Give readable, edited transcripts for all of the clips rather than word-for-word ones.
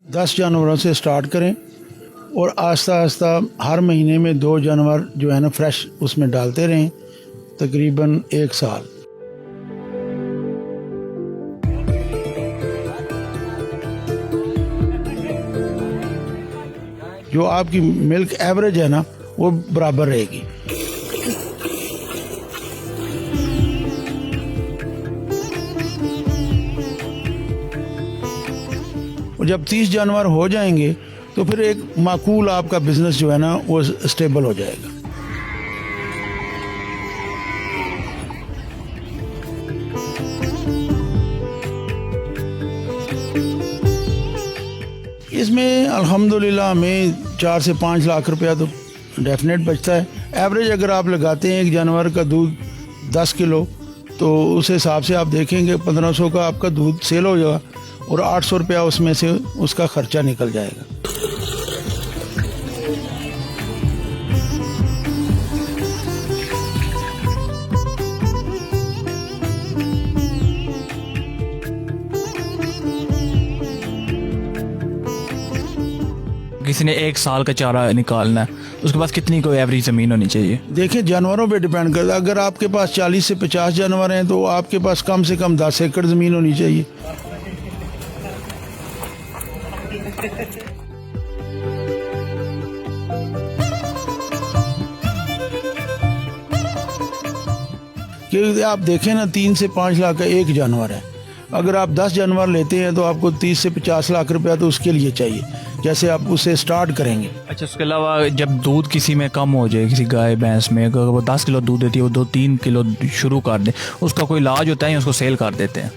10 जानवरों से स्टार्ट करें और आस्ता आस्ता हर महीने में 2 जानवर जो है ना फ्रेश उसमें डालते रहें, तकरीबन 1 साल। जो आपकी मिल्क एवरेज है ना वो बराबर रहेगी। और जब 30 जानवर हो जाएंगे तो फिर एक माकूल आपका बिजनेस जो है ना वो स्टेबल हो जाएगा। इसमें अल्हम्दुलिल्लाह हमें 4 से 5 लाख रुपया तो डेफिनेट बचता है। एवरेज अगर आप लगाते हैं एक जानवर का दूध 10 किलो तो उस हिसाब से आप देखेंगे 1500 का आपका दूध सेल हो जाएगा और 800 रुपया उसमें से उसका खर्चा निकल जाएगा। किसी ने 1 साल का चारा निकालना है, उसके पास कितनी कोई एवरेज ज़मीन होनी चाहिए? देखिए जानवरों पे डिपेंड करता है। अगर आपके पास 40 से 50 जानवर हैं तो आपके पास कम से कम 10 एकड़ ज़मीन होनी चाहिए। क्योंकि आप देखें ना 3 से 5 लाख का एक जानवर है, अगर आप 10 जानवर लेते हैं तो आपको 30 से 50 लाख रुपया तो उसके लिए चाहिए, जैसे आप उसे स्टार्ट करेंगे। अच्छा, उसके अलावा जब दूध किसी में कम हो जाए, किसी गाय भैंस में, अगर वो 10 किलो दूध देती है वो 2-3 किलो शुरू कर दे, उसका कोई इलाज होता है या उसको सेल कर देते हैं?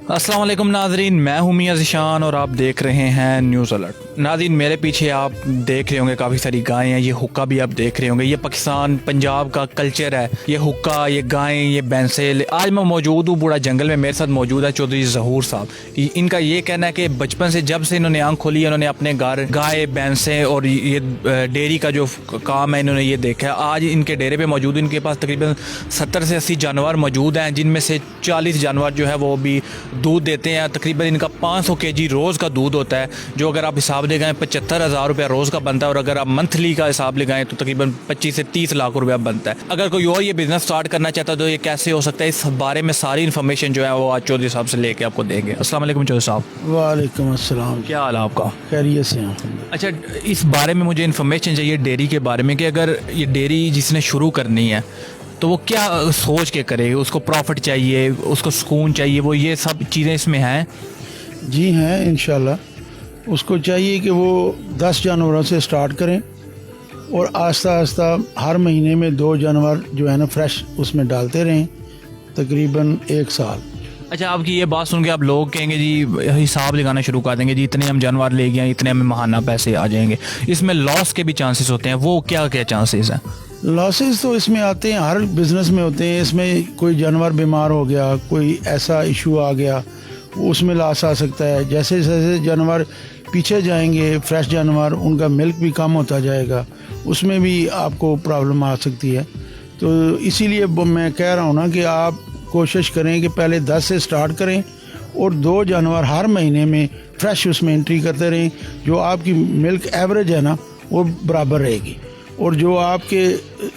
अस्सलाम वालेकुम नाजरीन, मैं हूं मियां ज़िशान और आप देख रहे हैं न्यूज़ अलर्ट। नाज़रीन, मेरे पीछे आप देख रहे होंगे काफ़ी सारी गायें हैं, ये हुक्का भी आप देख रहे होंगे। ये पाकिस्तान पंजाब का कल्चर है, ये हुक्का, ये गायें, ये भैंसें। आज मैं मौजूद हूँ बूढ़ा जंगल में, मेरे साथ मौजूद है चौधरी ज़हूर साहब। इनका ये कहना है कि बचपन से जब से इन्होंने आँख खोली इन्होंने अपने घर गाय भैंसें और ये डेयरी का जो काम है इन्होंने ये देखा है। आज इनके डेरे पर मौजूद, इनके पास तकरीबन 70 से 80 जानवर मौजूद हैं, जिनमें से 40 जानवर जो है वो भी दूध देते हैं। तकरीबन इनका 500 kg रोज़ का दूध होता है, जो अगर आप हिसाब लगाएं 75,000 रुपया रोज़ का बनता है, और अगर आप मंथली का हिसाब लगाएं तो तकरीबन 25 से 30 लाख रुपया बनता है। अगर कोई और ये बिज़नेस स्टार्ट करना चाहता है तो ये कैसे हो सकता है, इस बारे में सारी इन्फॉर्मेशन जो है वो आज चौधरी साहब से लेके आपको देंगे। अस्सलाम वालेकुम चौधरी साहब। वालेकुम अस्सलाम। क्या हाल है आपका? खैरियत से हैं। अच्छा, इस बारे में मुझे इन्फॉर्मेशन चाहिए डेयरी के बारे में कि अगर ये डेयरी जिसने शुरू करनी है तो वो क्या सोच के करे, उसको प्रॉफिट चाहिए, उसको सुकून चाहिए, वो ये सब चीज़ें इसमें हैं? जी हैं, इंशाल्लाह। उसको चाहिए कि वो 10 जानवरों से स्टार्ट करें और आस्ता आस्ता हर महीने में 2 जानवर जो है ना फ्रेश उसमें डालते रहें, तकरीबन 1 साल। अच्छा, आपकी ये बात सुन के आप लोग कहेंगे जी, हिसाब लगाना शुरू कर देंगे जी, इतने हम जानवर ले गए, इतने हमें माहाना पैसे आ जाएंगे। इसमें लॉस के भी चांसेस होते हैं, वो क्या क्या चांसेस हैं? लॉसेस तो इसमें आते हैं, हर बिज़नेस में होते हैं। इसमें कोई जानवर बीमार हो गया, कोई ऐसा इशू आ गया, उसमें लॉस आ सकता है। जैसे जैसे जानवर पीछे जाएंगे, फ्रेश जानवर, उनका मिल्क भी कम होता जाएगा, उसमें भी आपको प्रॉब्लम आ सकती है। तो इसीलिए मैं कह रहा हूँ ना कि आप कोशिश करें कि पहले 10 से स्टार्ट करें और 2 जानवर हर महीने में फ्रेश उसमें एंट्री करते रहें। जो आपकी मिल्क एवरेज है ना वो बराबर रहेगी, और जो आपके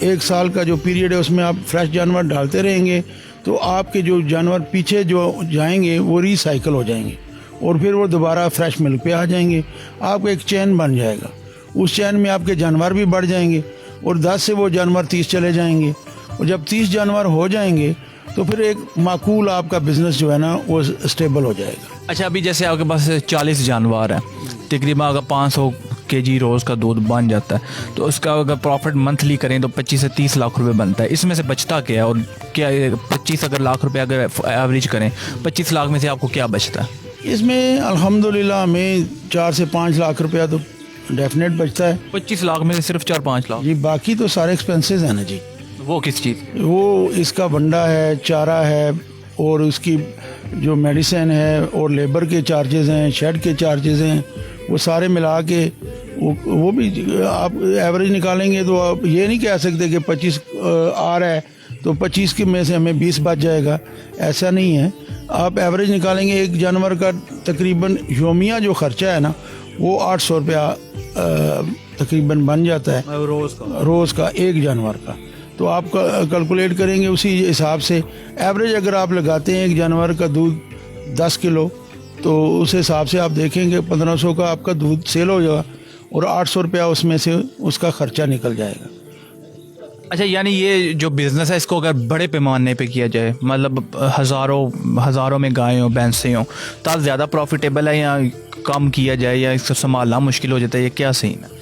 1 साल का जो पीरियड है उसमें आप फ्रेश जानवर डालते रहेंगे तो आपके जो जानवर पीछे जो जाएंगे वो रिसाइकल हो जाएंगे और फिर वो दोबारा फ्रेश मिल्क पे आ जाएंगे। आपका एक चैन बन जाएगा, उस चैन में आपके जानवर भी बढ़ जाएंगे और 10 से वो जानवर 30 चले जाएंगे, और जब 30 जानवर हो जाएंगे तो फिर एक माकूल आपका बिजनेस जो है ना वो स्टेबल हो जाएगा। अच्छा, अभी जैसे आपके पास 40 जानवर हैं, तकरीबन अगर 500 kg रोज़ का दूध बन जाता है तो उसका अगर प्रॉफिट मंथली करें तो 25 से 30 लाख रुपए बनता है। इसमें से बचता क्या है, और क्या 25 अगर लाख रुपए अगर एवरेज करें, 25 लाख में से आपको क्या बचता है? इसमें अल्हम्दुलिल्लाह हमें 4 से 5 लाख रुपया तो डेफिनेट बचता है। 25 लाख में से सिर्फ 4-5 लाख? जी, बाकी तो सारे एक्सपेंसेस हैं ना जी। वो किस चीज़? वो इसका बंडा है, चारा है, और उसकी जो मेडिसिन है, और लेबर के चार्जेस हैं, शेड के चार्जेस हैं, वो सारे मिला के वो भी आप एवरेज निकालेंगे तो आप ये नहीं कह सकते कि 25 आ रहा है तो 25 के में से हमें 20 बच जाएगा, ऐसा नहीं है। आप एवरेज निकालेंगे, एक जानवर का तकरीबन योमिया जो खर्चा है ना वो 800 रुपया तकरीबन बन जाता है रोज़ का एक जानवर का। तो आप कैलकुलेट करेंगे उसी हिसाब से एवरेज अगर आप लगाते हैं एक जानवर का दूध 10 किलो तो उस हिसाब से आप देखेंगे 1500 का आपका दूध सेल हो जाएगा और 800 रुपया उसमें से उसका खर्चा निकल जाएगा। अच्छा, यानी ये जो बिज़नेस है इसको अगर बड़े पैमाने पे किया जाए, मतलब हज़ारों में गायें हों भैंसें हों, तो ज़्यादा प्रॉफिटेबल है या कम किया जाए या इसको संभालना मुश्किल हो जाता है, ये क्या सही है?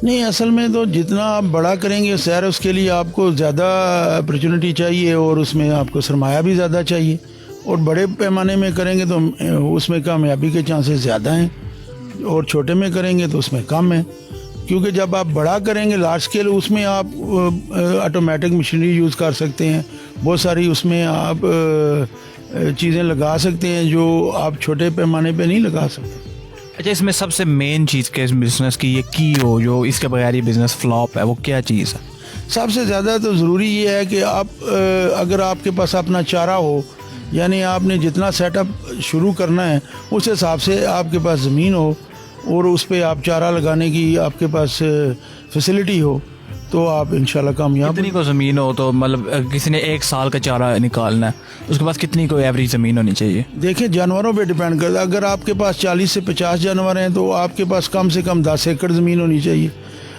नहीं, असल में तो जितना आप बड़ा करेंगे सैर उसके लिए आपको ज़्यादा अपॉर्चुनिटी चाहिए और उसमें आपको सरमाया भी ज़्यादा चाहिए, और बड़े पैमाने में करेंगे तो उसमें कामयाबी के चांसेस ज़्यादा हैं और छोटे में करेंगे तो उसमें कम है। क्योंकि जब आप बड़ा करेंगे लार्ज स्केल उसमें आप ऑटोमेटिक मशीनरी यूज़ कर सकते हैं, बहुत सारी उसमें आप चीज़ें लगा सकते हैं जो आप छोटे पैमाने पे नहीं लगा सकते। अच्छा, इसमें सबसे मेन चीज़ के इस बिज़नेस की ये की हो जो इसके बगैर ये बिज़नेस फ्लॉप है, वो क्या चीज़ है? सबसे ज़्यादा तो ज़रूरी ये है कि आप अगर आपके पास अपना चारा हो, यानी आपने जितना सेटअप शुरू करना है उस हिसाब से आपके पास ज़मीन हो और उस पर आप चारा लगाने की आपके पास फैसिलिटी हो तो आप इंशाल्लाह कामयाब। कितनी को ज़मीन हो तो मतलब किसी ने 1 साल का चारा निकालना है उसके पास कितनी को एवरेज ज़मीन होनी चाहिए? देखिए, जानवरों पे डिपेंड करता है। अगर आपके पास 40 से 50 जानवर हैं तो आपके पास कम से कम 10 एकड़ ज़मीन होनी चाहिए।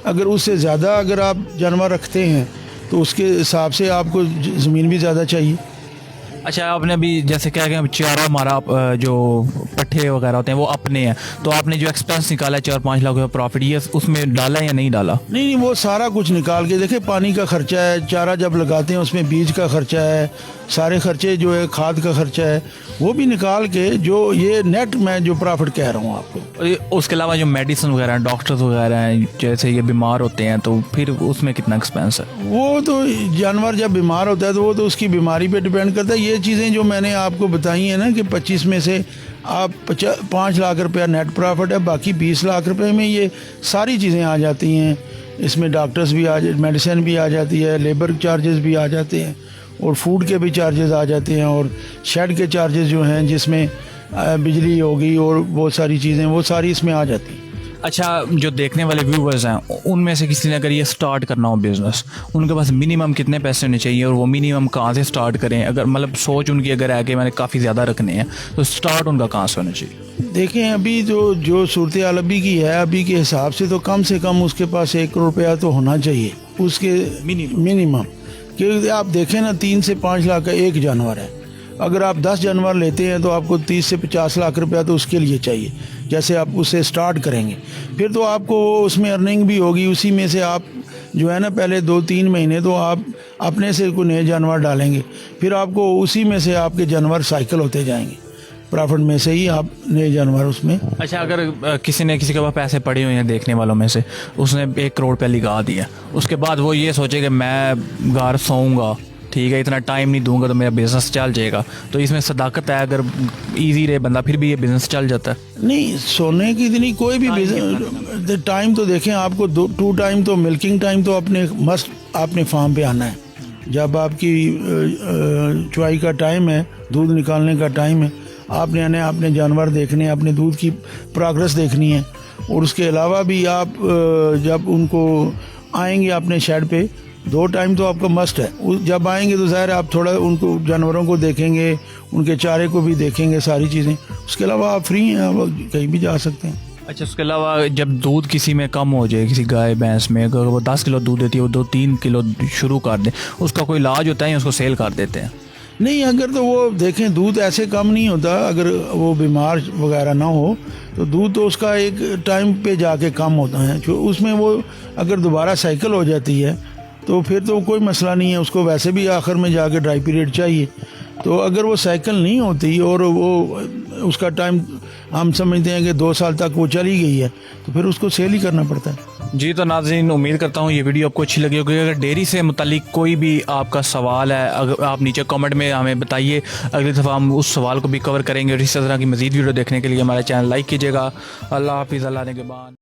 अगर उससे ज़्यादा अगर आप जानवर रखते हैं तो उसके हिसाब से आपको ज़मीन भी ज़्यादा चाहिए। अच्छा, आपने अभी जैसे क्या कि चारा हमारा जो पट्ठे वगैरह होते हैं वो अपने हैं, तो आपने जो एक्सपेंस निकाला है 4-5 लाख का प्रॉफिट, ये उसमें डाला या नहीं डाला? नहीं, वो सारा कुछ निकाल के देखिए, पानी का खर्चा है, चारा जब लगाते हैं उसमें बीज का खर्चा है, सारे खर्चे जो है खाद का खर्चा है, वो भी निकाल के जो ये नेट मैं जो प्रॉफिट कह रहा हूँ आपको। उसके अलावा जो मेडिसिन वगैरह हैं, डॉक्टर्स वगैरह हैं, जैसे ये बीमार होते हैं तो फिर उसमें कितना एक्सपेंस है? वो तो जानवर जब बीमार होता है तो वो तो उसकी बीमारी पे डिपेंड करता है। ये चीज़ें जो मैंने आपको बताई हैं ना कि 25 में से आप 5 लाख रुपया नेट प्रॉफिट है, बाकी 20 लाख रुपए में ये सारी चीज़ें आ जाती हैं। इसमें डॉक्टर्स भी मेडिसिन भी आ जाती है, लेबर चार्जेस भी आ जाते हैं और फूड के भी चार्जेस आ जाते हैं और शेड के चार्जेस जो हैं जिसमें बिजली होगी और बहुत सारी चीज़ें वो सारी इसमें आ जाती हैं। अच्छा, जो देखने वाले व्यूवर्स हैं उनमें से किसी ने अगर ये स्टार्ट करना हो बिज़नेस, उनके पास मिनिमम कितने पैसे होने चाहिए और वो मिनिमम कहाँ से स्टार्ट करें? अगर मतलब सोच उनकी अगर है कि मैंने काफ़ी ज़्यादा रखने हैं तो स्टार्ट उनका कहाँ से होना चाहिए? देखें, अभी जो सूरत हाल अभी की है, अभी के हिसाब से कम उसके पास 1 करोड़ रुपया तो होना चाहिए उसके मिनिमम। क्योंकि आप देखें ना, 3 से 5 लाख का एक जानवर है। अगर आप 10 जानवर लेते हैं तो आपको 30 से 50 लाख रुपया तो उसके लिए चाहिए। जैसे आप उससे स्टार्ट करेंगे फिर तो आपको उसमें अर्निंग भी होगी। उसी में से आप जो है ना पहले 2-3 महीने तो आप अपने से कोई नए जानवर डालेंगे, फिर आपको उसी में से आपके जानवर साइकिल होते जाएंगे, प्रॉफिट में से ही आप नए जानवर उसमें। अच्छा, अगर किसी के पास पैसे पड़े हुए हैं देखने वालों में से, उसने 1 करोड़ रुपया लगा दिया, उसके बाद वो ये सोचे कि मैं घर सोऊंगा, ठीक है, इतना टाइम नहीं दूंगा तो मेरा बिज़नेस चल जाएगा, तो इसमें सदाकत है, अगर इजी रहे बंदा फिर भी ये बिज़नेस चल जाता है? नहीं, सोने की इतनी कोई भी बिजनेस टाइम तो देखें, आपको 2 टाइम तो मिल्किंग टाइम तो अपने मस्ट आपने फार्म पे आना है। जब आपकी चुवाई का टाइम है, दूध निकालने का टाइम है, आपने आने अपने जानवर देखने, अपने दूध की प्रोग्रेस देखनी है। और उसके अलावा भी आप जब उनको आएंगे अपने शेड पे 2 टाइम तो आपका मस्ट है। जब आएंगे तो ज़ाहिर आप थोड़ा उनको जानवरों को देखेंगे, उनके चारे को भी देखेंगे, सारी चीज़ें। उसके अलावा आप फ्री हैं, आप कहीं भी जा सकते हैं। अच्छा, उसके अलावा जब दूध किसी में कम हो जाए, किसी गाय भैंस में, अगर वो 10 किलो दूध देती है वो 2-3 किलो शुरू कर दे, उसका कोई इलाज होता है या उसको सेल कर देते हैं? नहीं, अगर तो वो देखें दूध ऐसे कम नहीं होता, अगर वो बीमार वगैरह ना हो तो दूध तो उसका एक टाइम पे जाके कम होता है। जो उसमें वो अगर दोबारा साइकिल हो जाती है तो फिर तो कोई मसला नहीं है, उसको वैसे भी आखिर में जाके ड्राई पीरियड चाहिए। तो अगर वो साइकिल नहीं होती और वो उसका टाइम हम समझते हैं कि 2 साल तक वो चली गई है तो फिर उसको सेल ही करना पड़ता है। जी, तो नाज़रीन, उम्मीद करता हूँ ये वीडियो आपको अच्छी लगी होगी। अगर डेयरी से मुतालिक कोई भी आपका सवाल है, अगर आप नीचे कमेंट में हमें बताइए, अगली दफ़ा हम उस सवाल को भी कवर करेंगे। और इस तरह की मज़ीद वीडियो देखने के लिए हमारा चैनल लाइक कीजिएगा। अल्लाह हाफिज़, अल्लाह ने के बाद।